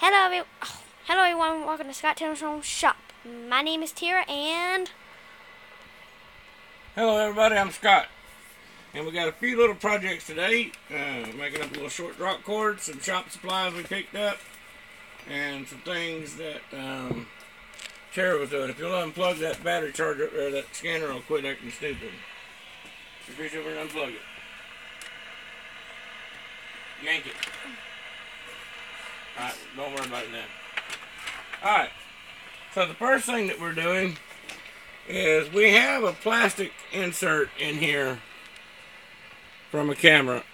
Hello everyone, welcome to Scott Taylor's Home Shop. My name is Tara and... Hello everybody, I'm Scott. And we got a few little projects today. Making up little short drop cords, some shop supplies we picked up, and some things that Tara was doing. If you'll unplug that battery charger, or that scanner, will quit acting stupid. Just reach over and unplug it. Yank it. Alright, don't worry about it now. Alright, so the first thing that we're doing is we have a plastic insert in here from a camera.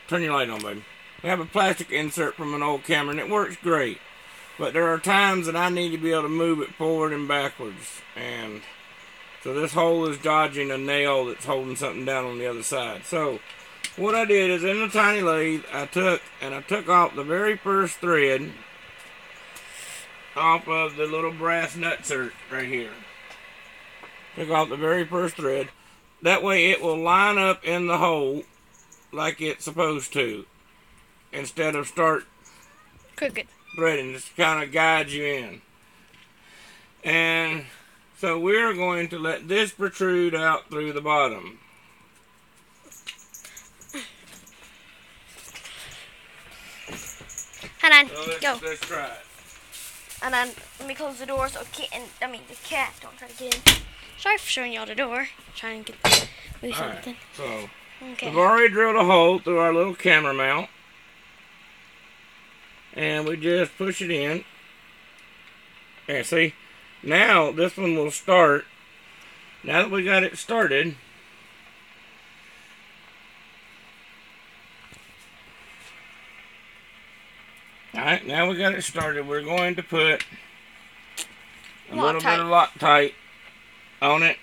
Turn your light on, baby. We have a plastic insert from an old camera, and it works great. But there are times that I need to be able to move it forward and backwards. And so this hole is dodging a nail that's holding something down on the other side. So what I did is, in the tiny lathe, I took off the very first thread off of the little brass nutsert right here. Took off the very first thread. That way it will line up in the hole like it's supposed to, instead of start Crooked. threading. Just kind of guides you in. And so we're going to let this protrude out through the bottom. Hold on, So go. let's try it. And then let me close the door so the cat don't try to get in. Sorry for showing y'all the door. Trying to move something. So Okay. we've already drilled a hole through our little camera mount. And we just push it in. And see, now this one will start. Now that we got it started, alright, now we got it started, we're going to put a little bit of Loctite on it.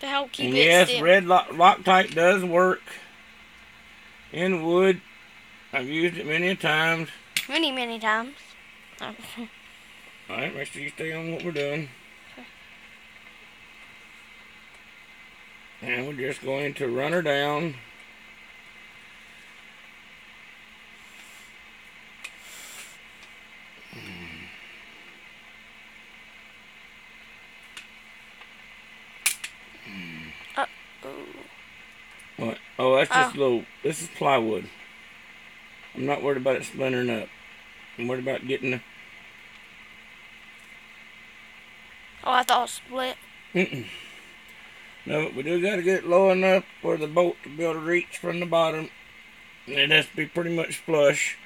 To help keep And it yes, still. red Loctite does work in wood. I've used it many times. Many times. Alright, make sure you stay on what we're doing. And we're just going to run her down. What? Oh, that's just little. This is plywood. I'm not worried about it splintering up. I'm worried about getting the... Oh, I thought it split. No, but we do got to get it low enough for the bolt to be able to reach from the bottom. And it has to be pretty much flush.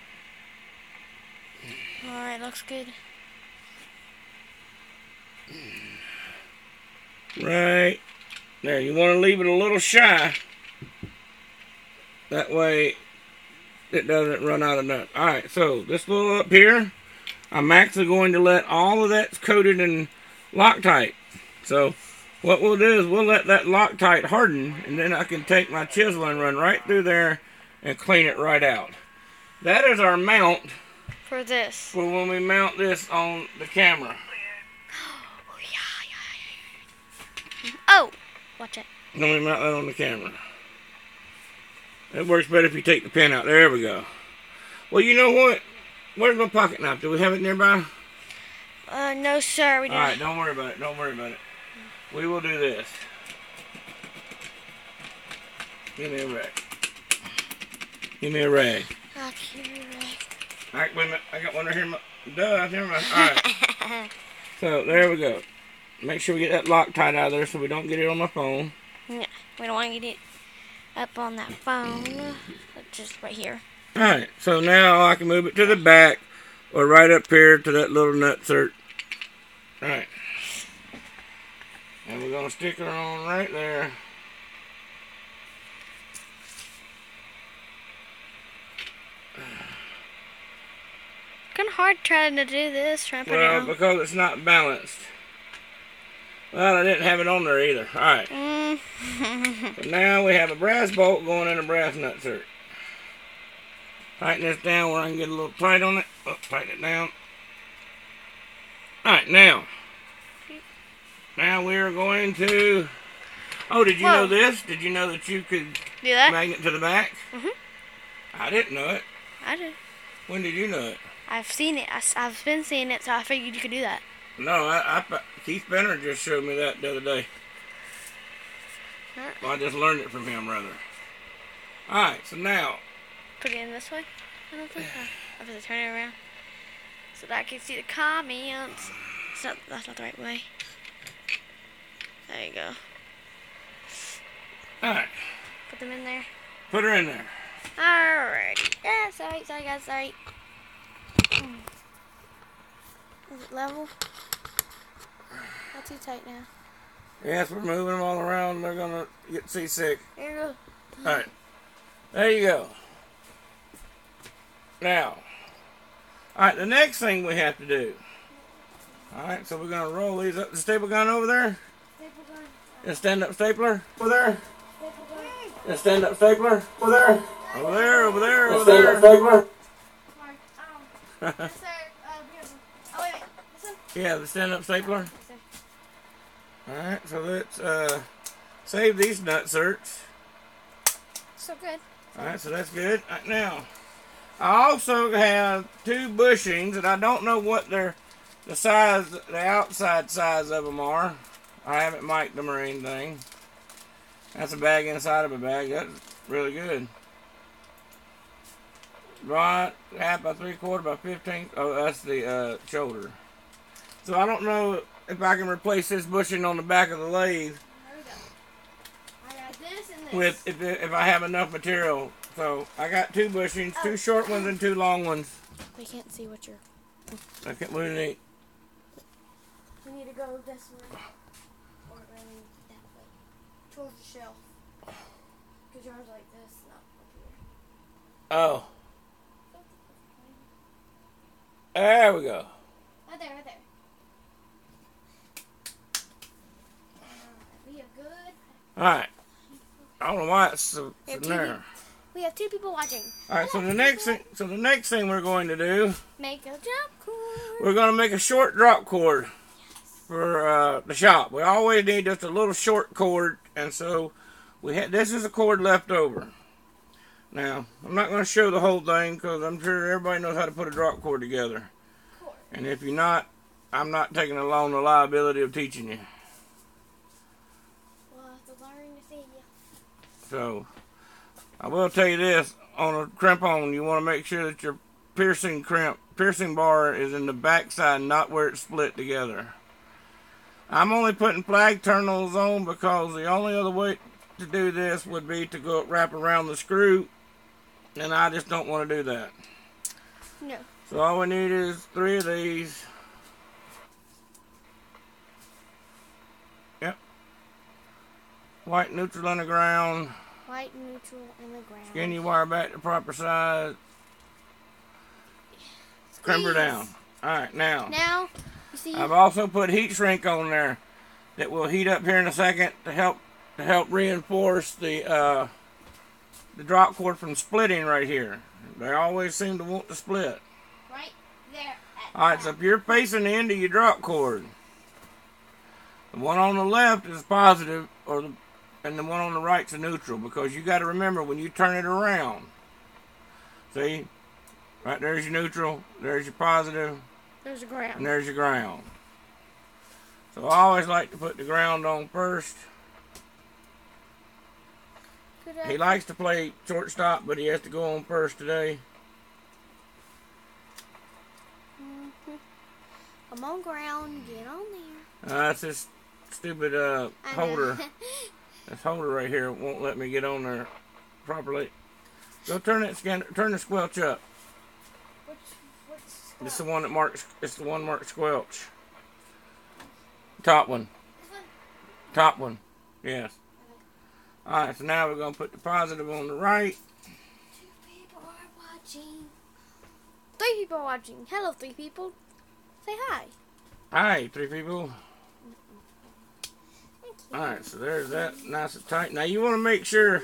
Alright, looks good. Right there. You want to leave it a little shy. That way it doesn't run out of nut. Alright, so this little up here, I'm actually going to let all of that's coated in Loctite. So what we'll do is we'll let that Loctite harden, and then I can take my chisel and run right through there and clean it right out. That is our mount For this. for when we mount this on the camera. Oh, yeah. Oh! Watch it. Then we mount that on the camera. It works better if you take the pin out. There we go. Well, you know what? Where's my pocket knife? Do we have it nearby? No, sir. We don't. Alright, don't worry about it. Don't worry about it. We will do this. Give me a rag. Give me a rag. Alright, wait a minute. I got one right here. Duh, never mind. Alright. So, there we go. Make sure we get that Loctite out of there so we don't get it on my phone. Yeah, we don't want to get it up on that phone. Just right here. Alright, so now I can move it to the back or right up here to that little nutsert. Alright. And we're going to stick her on right there. Kind of hard trying to do this. Trying to put it Well, on. because it's not balanced. Well, I didn't have it on there either. Alright. So now we have a brass bolt going in a brass nutsert. Tighten this down where I can get a little tight on it. Oh, tighten it down. Alright, now. Now we're going to... Oh, did you know this? Did you know that you could Do that? magnet to the back? Mhm. I didn't know it. I did. When did you know it? I've seen it. I've been seeing it, so I figured you could do that. No, Keith Benner just showed me that the other day. Huh? Well, I just learned it from him, rather. Alright, so now. Put it in this way? I don't think so. I have to turn it around so that I can see the comments. That's not the right way. There you go. Alright. Put them in there. Put her in there. Alrighty. Yeah, sorry guys, sorry. Is it level? Not too tight now. Yes, we're moving them all around. They're going to get seasick. There you go. Alright. There you go. Now. Alright, the next thing we have to do. Alright, so we're going to roll these up. The staple gun over there. Staple gun. The stand-up stapler over there. Staple gun. The stand-up stapler over there. Over there, over there, over there. there. Stapler. Yes, sir. Oh, wait. This one? Yeah, the stand-up stapler. Yes, sir. Alright, so let's save these nutserts. So good. Alright, so that's good. Right, now, I also have 2 bushings, and I don't know what the size, the outside size of them are. I haven't mic'd them or anything. That's a bag inside of a bag. That's really good. Right, half by 3/4 by 15. Oh, that's the shoulder. So I don't know if I can replace this bushing on the back of the lathe. There we go. I got this and this. With if I have enough material. So I got 2 bushings, 2 short ones and 2 long ones. We can't see what you're. I can't we need. We need to go this way or that way towards the shelf. Cause yours like this, not up here. Oh. There we go. Right there, right there. We have good. Alright. I don't know why it's sitting there. We have 2 people watching. Alright, so the next thing we're going to do, Make a drop cord. we're going to make a short drop cord for the shop. We always need just a little short cord, and so this is a cord left over. Now, I'm not going to show the whole thing because I'm sure everybody knows how to put a drop cord together. And if you're not, I'm not taking along the liability of teaching you. We'll have to learn to see you. So, I will tell you this, on a crimp-on, you want to make sure that your piercing bar is in the back side, not where it's split together. I'm only putting flag terminals on because the only other way to do this would be to go wrap around the screw, and I just don't want to do that. No. So all we need is 3 of these. Yep. White neutral on the ground. White neutral in the ground. Skin your wire back to proper size. Crimp her down. Alright, now. Now, you see. I've also put heat shrink on there that will heat up here in a second to help reinforce the drop cord from splitting right here. They always seem to want to split. Right there. Alright, so if you're facing the end of your drop cord, the one on the left is positive, and the one on the right's a neutral, because you got to remember when you turn it around. See, right there's your neutral, there's your positive, There's the ground. and there's your ground. So I always like to put the ground on first. He likes to play shortstop, but he has to go on first today. Come on, ground. Get on there. That's this stupid holder. This holder right here won't let me get on there properly. Go turn turn the squelch up. Which It's the one that marks. It's the one marked squelch. Top one. This one? Top one. Yes. All right. So now we're gonna put the positive on the right. 2 people are watching. 3 people are watching. Hello, 3 people. Say hi. Hi, 3 people. Thank you. All right. So there's that, nice and tight. Now you want to make sure,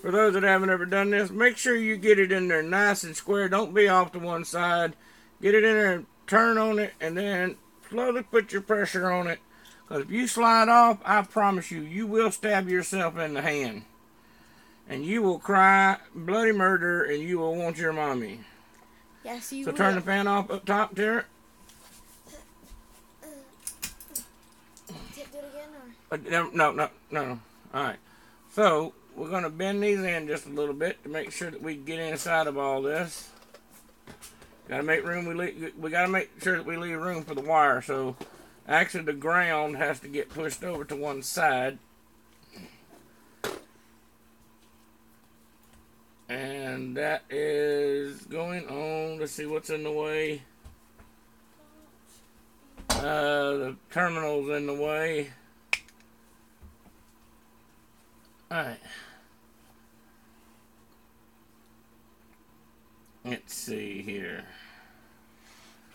for those that haven't ever done this, make sure you get it in there nice and square. Don't be off to one side. Get it in there, turn on it, and then slowly put your pressure on it. Because if you slide off, I promise you, you will stab yourself in the hand. And you will cry bloody murder, and you will want your mommy. Yes, you So will. turn the fan off up top, Tara. Tip do it again, or? No. Alright. So, we're going to bend these in just a little bit to make sure that we get inside of all this. Gotta make room. We gotta make sure that we leave room for the wire. So, actually, the ground has to get pushed over to one side. And that is going on. Let's see what's in the way. The terminal's in the way. Alright. Let's see here.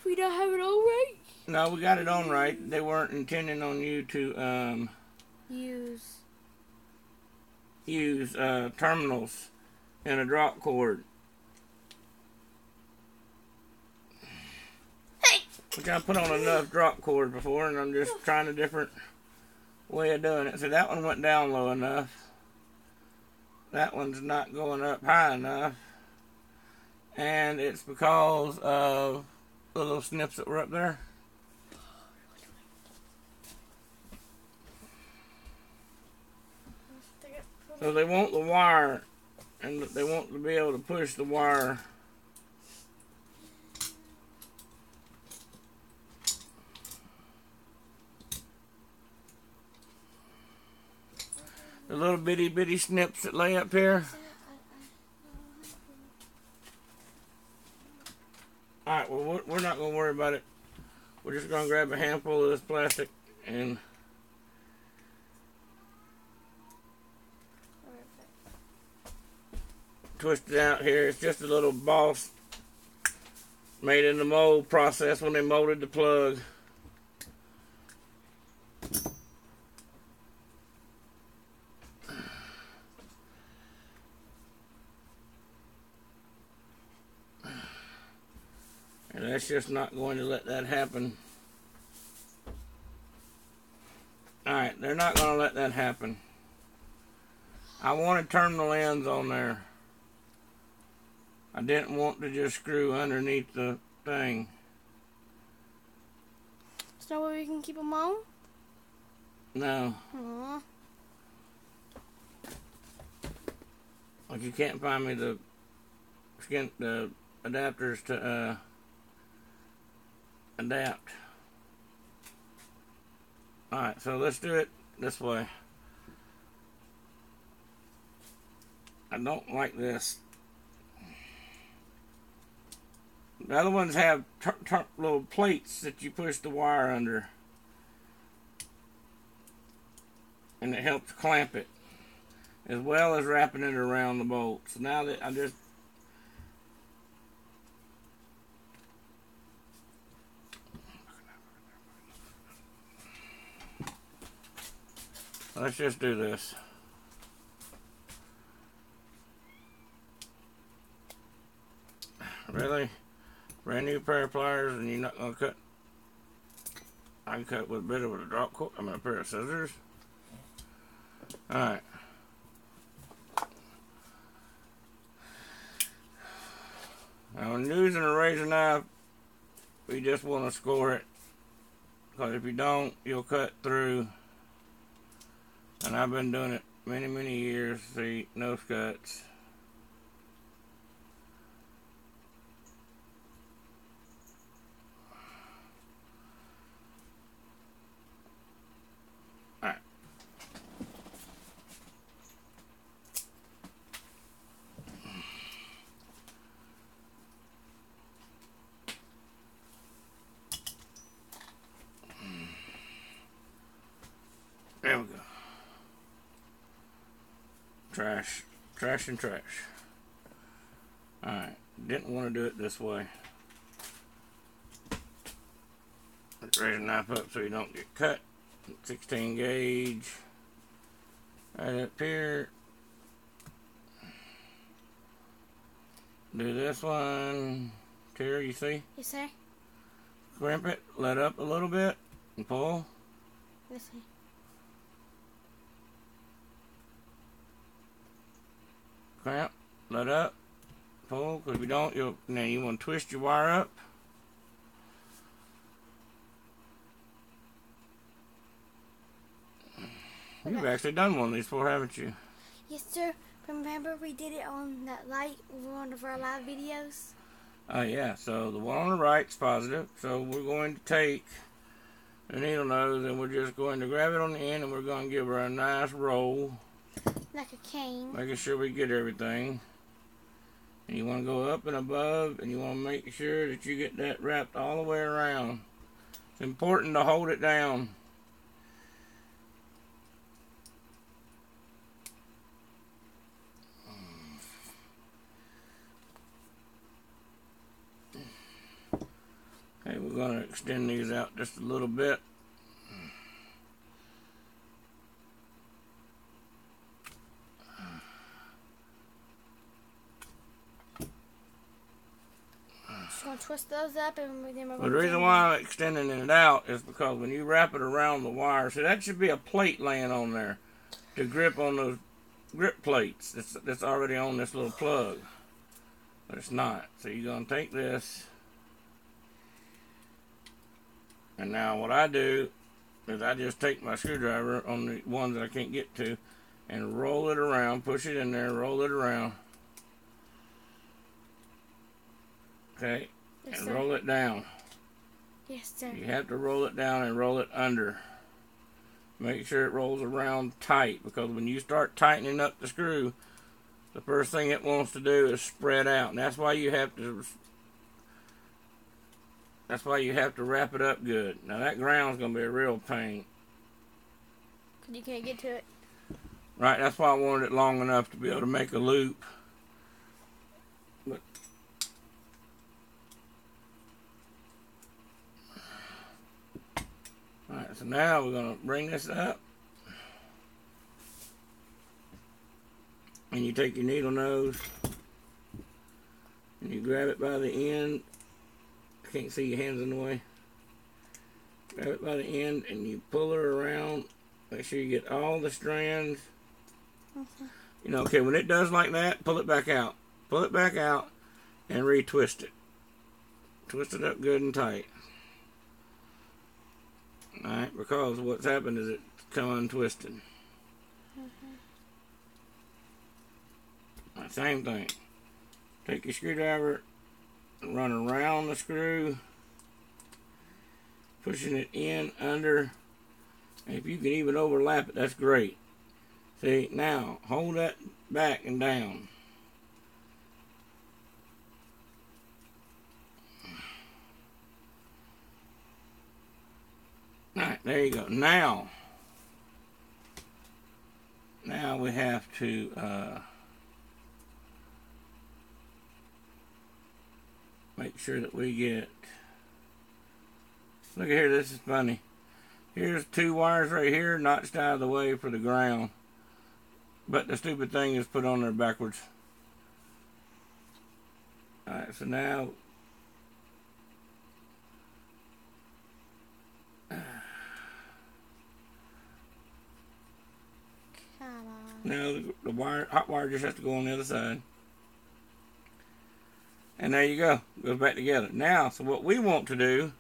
We don't have it all right. No, we got it on right. They weren't intending on you to use terminals in a drop cord. Hey! Which I put on enough drop cord before, and I'm just trying a different way of doing it. So that one went down low enough. That one's not going up high enough. And it's because of the little snips that were up there. So they want the wire, and they want to be able to push the wire. The little bitty snips that lay up here. Alright, well, we're not going to worry about it. We're just going to grab a handful of this plastic and twist it out here. It's just a little boss made in the mold process when they molded the plug. And that's just not going to let that happen. Alright, they're not going to let that happen. I wanted terminal ends on there. I didn't want to just screw underneath the thing. Is that where we can keep them on? No. Aww. Like, you can't find me the adapters to adapt. Alright, so let's do it this way. I don't like this. The other ones have little plates that you push the wire under. And it helps clamp it, as well as wrapping it around the bolt. So now that I just let's just do this. Really? Brand new pair of pliers and you're not gonna cut? I can cut with a bit of a drop cord. I mean, a pair of scissors. Alright. Now when using a razor knife, we just want to score it. Because if you don't, you'll cut through. And I've been doing it many years. See, no cuts. Alright. There we go. Trash and trash. Alright, didn't want to do it this way. Let's raise the knife up so you don't get cut. 16 gauge. Right up here. Do this one. Tara, you see? Yes, sir. Crimp it, let up a little bit, and pull. Yes, sir. Clamp, let up, pull, because if you don't, now you want to twist your wire up. You've actually done one of these before, haven't you? Yes, sir. Remember we did it on that light over one of our live videos? Yeah, so the one on the right is positive. So we're going to take the needle nose and we're just going to grab it on the end and we're going to give her a nice roll. Like a cane. Making sure we get everything. And you want to go up and above and you want to make sure that you get that wrapped all the way around. It's important to hold it down. Okay, we're going to extend these out just a little bit. Just going to twist those up and then we're Well, going the reason why I'm extending it out is because when you wrap it around the wire, so that should be a plate laying on there to grip on those grip plates that's already on this little plug. But it's not. So you're going to take this. And now what I do is I just take my screwdriver on the ones that I can't get to and roll it around, push it in there, roll it around. Okay? Yes, and sir. roll it down. Yes, sir. You have to roll it down and roll it under. Make sure it rolls around tight, because when you start tightening up the screw, the first thing it wants to do is spread out. And that's why you have to wrap it up good. Now that ground's going to be a real pain. Because you can't get to it. Right, that's why I wanted it long enough to be able to make a loop. But alright, so now we're going to bring this up. And you take your needle nose and you grab it by the end. I can't see your hands in the way. Grab it by the end and you pull her around. Make sure you get all the strands. You know, okay, when it does like that, pull it back out. Pull it back out and retwist it. Twist it up good and tight. Alright, because what's happened is it's come untwisted. Same thing. Take your screwdriver and run around the screw, pushing it in, under, and if you can even overlap it, that's great. See, now, hold that back and down. Alright, there you go. Now we have to make sure that we get, look at here, this is funny. Here's 2 wires right here, notched out of the way for the ground. But the stupid thing is put on there backwards. Alright, so now the wire, hot wire just has to go on the other side. And there you go. Goes back together. Now, so what we want to do,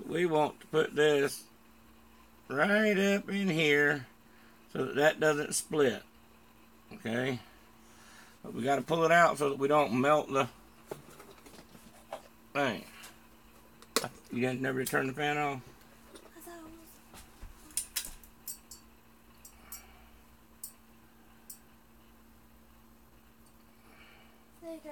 we want to put this right up in here so that doesn't split. Okay? But we got to pull it out so that we don't melt the thing. You didn't never turn the fan off? There you go.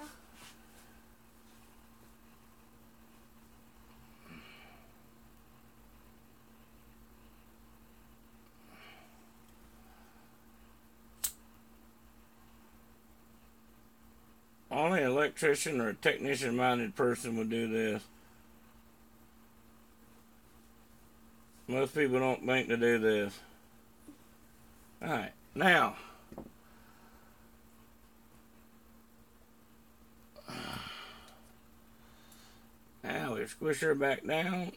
Only an electrician or a technician-minded person would do this. Most people don't think to do this. Alright, now we squish her back down.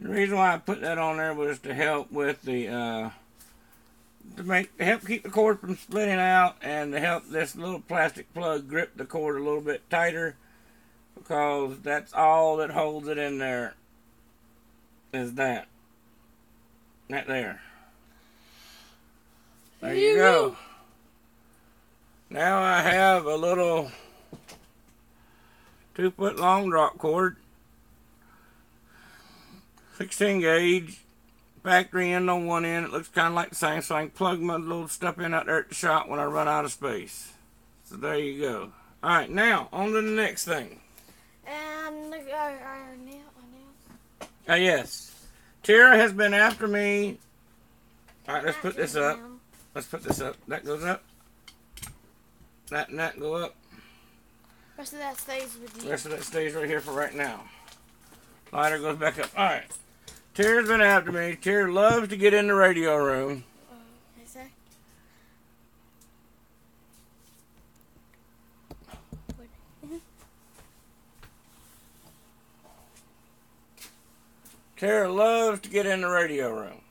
The reason why I put that on there was to help with the to help keep the cord from splitting out, and to help this little plastic plug grip the cord a little bit tighter, because that's all that holds it in there is that there. There you go. Now I have a little 2-foot long drop cord, 16 gauge, factory end on one end. It looks kind of like the same, so I can plug my little stuff in out there at the shop when I run out of space. So there you go. Alright, now on to the next thing. And our nails. Yes. Tara has been after me. Alright, let's put this up. Let's put this up. That goes up. That and that go up. The rest of that stays with you. The rest of that stays right here for right now. Lighter goes back up. Alright. Tara's been after me. Tara loves to get in the radio room. Yes, sir. Tara loves to get in the radio room.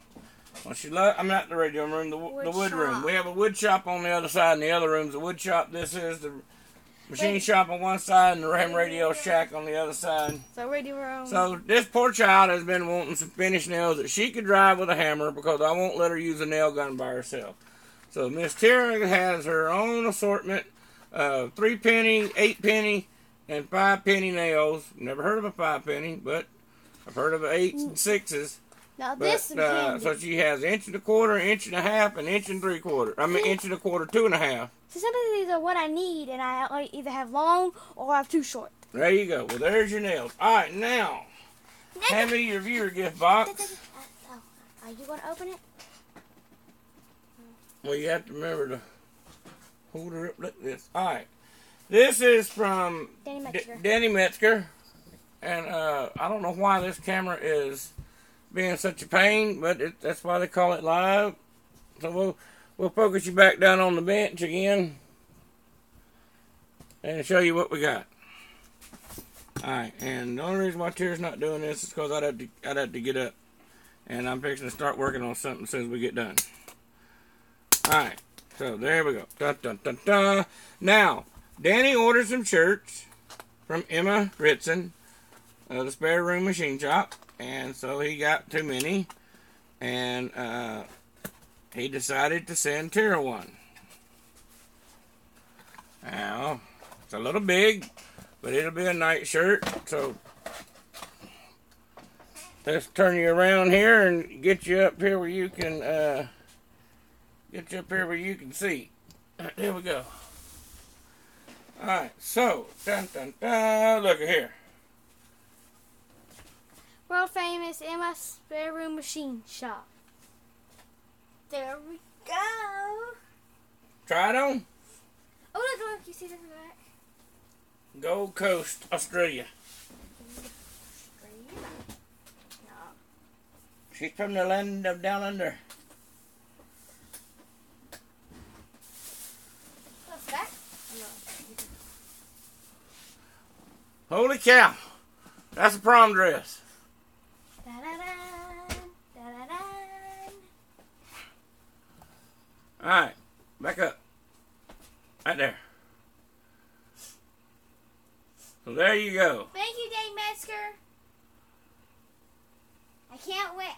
Well, I'm not the radio room, the wood room. We have a wood shop on the other side, and the other room's a wood shop. This is the machine shop on one side, and the ham radio shack on the other side. So radio room. So this poor child has been wanting some finished nails that she could drive with a hammer, because I won't let her use a nail gun by herself. So Miss Tara has her own assortment of 3-penny, 8-penny, and 5-penny nails. Never heard of a 5-penny, but I've heard of 8s and 6s. Now this So she has 1 1/4 inch, 1 1/2, and 1 3/4. I mean 1 1/4, 2 1/2. So some of these are what I need, and I either have long or I have too short. There you go. Well, there's your nails. All right, now hand me your viewer gift box. Are you going to open it? Well, you have to remember to hold her up like this. All right, this is from Danny Metzger, and I don't know why this camera is being such a pain, but that's why they call it live. So we'll focus you back down on the bench again and show you what we got. Alright, and the only reason why Tara's not doing this is because I'd have to get up, and I'm fixing to start working on something as soon as we get done. Alright, so there we go. Dun, dun, dun, dun. Now, Danny ordered some shirts from Emma Ritson, the Spare Room Machine Shop. And so he got too many, and he decided to send Tara one. Now, it's a little big, but it'll be a night shirt. So let's turn you around here and get you up here where you can see. There we go. All right, so dun dun dun. Look at here. World famous Emma Spare Room Machine Shop. There we go. Try it on. Oh, look, you see the back? Gold Coast, Australia. Australia? No. She's from the land of down under. What's that? No. Holy cow. That's a prom dress. Alright, back up. Right there. So there you go. Thank you, Dave Metzger. I can't wait.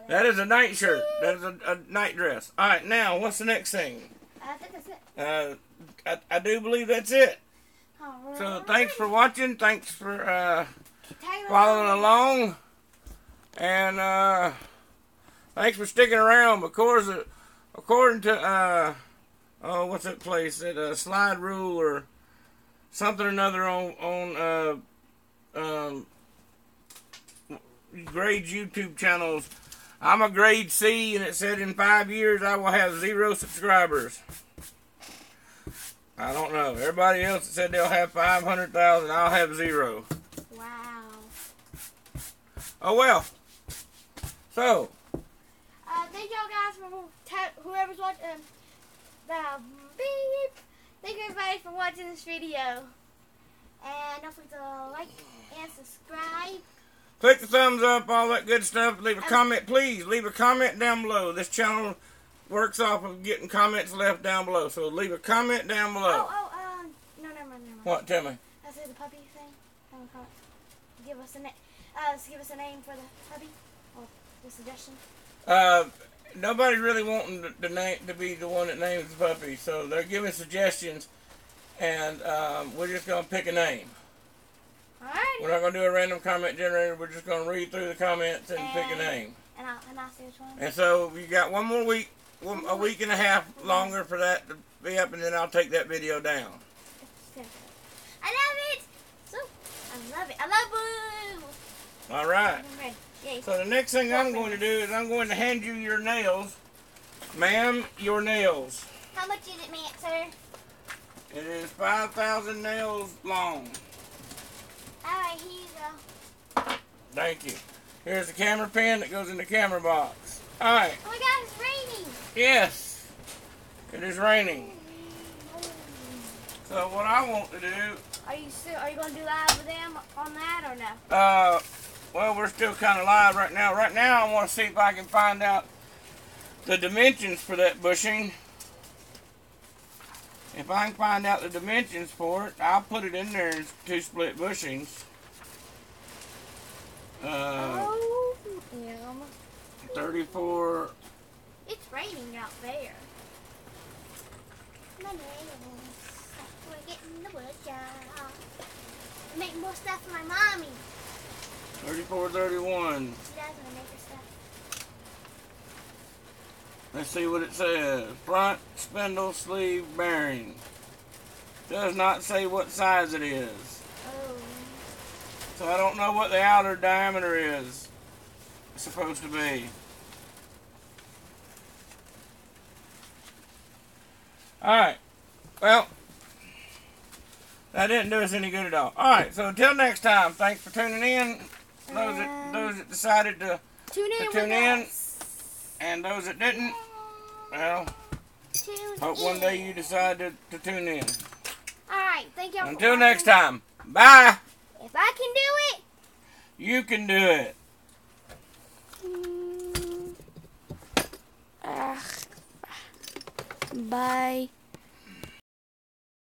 That is a night shirt. That is a night dress. Alright, now, what's the next thing? I think that's it. I do believe that's it. Right. So thanks for watching. Thanks for following along. And thanks for sticking around, because according to what's that place? Slide Rule or something or another on Grade's YouTube channels, I'm a grade C, and it said in 5 years I will have 0 subscribers. I don't know. Everybody else said they'll have 500,000. I'll have 0. Wow. Oh well. So. Thank y'all guys for whoever's watching. Beep. Thank you everybody for watching this video. And don't forget to like and subscribe. Click the thumbs up, all that good stuff. Leave a comment, please. Leave a comment down below. This channel works off of getting comments left down below. So leave a comment down below. No, never mind. What? Tell me. I said the puppy thing. Give us a name. Give us a name for the puppy or the suggestion. Nobody's really wanting the name to be the one that names the puppy, so they're giving suggestions, and we're just gonna pick a name. Alright. We're not gonna do a random comment generator. We're just gonna read through the comments and pick a name. And I'll say which one. And so you got one more week, a week and a half longer for that to be up, and then I'll take that video down. I love it. So I love it. I love Boo. All right. I'm ready. Yay. So the next thing I'm going to do is I'm going to hand you your nails. Ma'am, your nails. How much is it, ma'am, sir? It is 5,000 nails long. Alright, here you go. Thank you. Here's the camera pen that goes in the camera box. Alright. Oh my God, it's raining. Yes. It is raining. So what I want to do... Are you going to do live with them on that or no? Well, we're still kind of live right now. Right now, I want to see if I can find out the dimensions for that bushing. If I can find out the dimensions for it, I'll put it in there as 2 split bushings. Oh, yeah. 34. It's raining out there. My nails. We're getting the wood job. Make more stuff for my mommy. 34, 31. She does want to make her stuff. Let's see what it says. Front spindle sleeve bearing. Does not say what size it is. Oh. So I don't know what the outer diameter is. It's supposed to be. Alright. Well, that didn't do us any good at all. Alright, so until next time, thanks for tuning in. Those that decided to tune in, and those that didn't, well, hope one day you decide to tune in. Alright, thank y'all. Until next time, bye. If I can do it, you can do it. Bye.